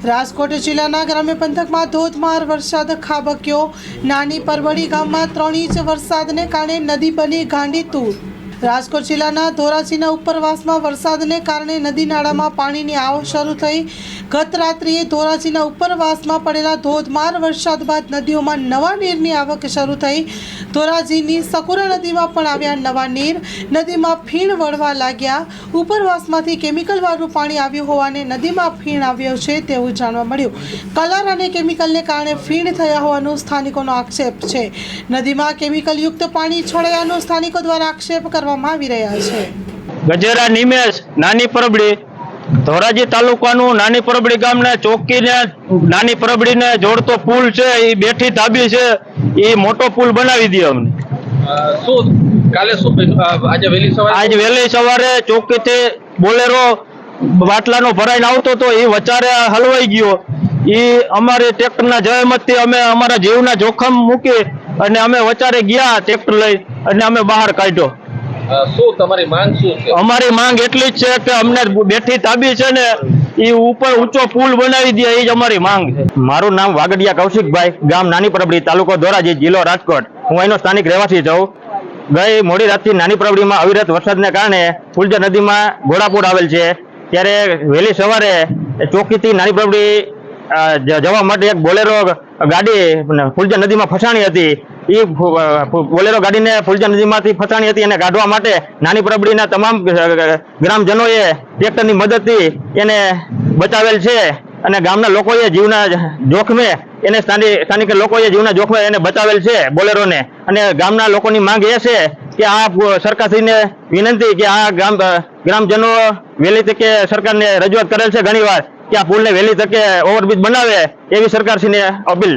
રાજકોટ જિલ્લાના ગ્રામ્ય પંથકમાં ધોધમાર વરસાદ ખાબક્યો। નાની પરબડી ગામમાં 3 ઇંચ વરસાદને કારણે નદી બની ગાંડીતુર। રાજકોટ જિલ્લાના ધોરાજીના ઉપરવાસમાં વરસાદને કારણે નદી નાળામાં પાણીની આવક શરૂ થઈ। ગત રાત્રિએ ધોરાજીના ઉપરવાસમાં પડેલા ધોધમાર વરસાદ બાદ નદીઓમાં નવા નીરની આવક શરૂ થઈ। ધોરાજીની સકુરા નદીમાં પણ આવ્યા નવા નીર। નદીમાં ફીણ વળવા લાગ્યા। ઉપરવાસમાંથી કેમિકલવાળું પાણી આવ્યું હોવાને નદીમાં ફીણ આવ્યો છે તેવું જાણવા મળ્યું। કલર અને કેમિકલને કારણે ફીણ થયા હોવાનો સ્થાનિકોનો આક્ષેપ છે। નદીમાં કેમિકલયુક્ત પાણી છોડાયાનો સ્થાનિકો દ્વારા આક્ષેપ કરવામાં આવી રહ્યા છે। ગજેરા નિમેશ નાની પરબડી ધોરાજી તાલુકાનું નાની પરબડી ગામને ચોકીને નાની પરબડીને જોડતો પુલ છે એ બેઠી ધાબી છે એ મોટો પુલ બનાવી દે અમને। આજે વહેલી સવારે ચોકીથી બોલેરો બાટલાનો ભરાઈને આવતો હતો એ વચારે હલવાઈ ગયો। એ અમારી ટ્રેક્ટરના જહેમતથી અમે અમારા જીવના જોખમ મૂકી અને અમે વચારે ગયા ટ્રેક્ટર લઈ અને અમે બહાર કાઢ્યો। શું તમારી માંગ શું છે? અમારી માંગ એટલી જ છે કે અમને બેઠી તાબી છે ને એ ઉપર ઊંચો પુલ બનાવી દે એ જ અમારી માંગ છે। મારું નામ વાગડિયા કૌશિકભાઈ, ગામ નાની પરબડી, તાલુકો ધોરાજી, જિલ્લો રાજકોટ। હું અહીંનો સ્થાનિક રહેવાસી છું। ગઈ મોડી રાતથી નાની પરબડીમાં અવિરત વરસાદને કારણે ફુલજર નદીમાં ઘોડાપૂર આવેલ છે। ત્યારે વહેલી સવારે ચોકીથી નાની પરબડી જવા માટે એક બોલેરો ગાડી ફુલજર નદીમાં ફસાણી હતી। એ બોલેરો ગાડીને ફુલજર નદીમાંથી ફસાણી હતી અને કાઢવા માટે નાની પરબડીના તમામ ગ્રામજનોએ ટ્રેક્ટરની મદદથી એને બચાવેલ છે અને ગામના લોકોએ જીવના જોખમે એને સ્થાનિક લોકોએ જીવના જોખમે એને બચાવેલ છે બોલેરોને। અને ગામના લોકોની માંગ એ છે કે આ સરકારશ્રીને વિનંતી કે આ ગ્રામજનો વહેલી તકે સરકારને રજૂઆત કરેલ છે ઘણીવાર કે આ પુલને વહેલી તકે ઓવરબ્રિજ બનાવે એવી સરકારશ્રીને અપીલ।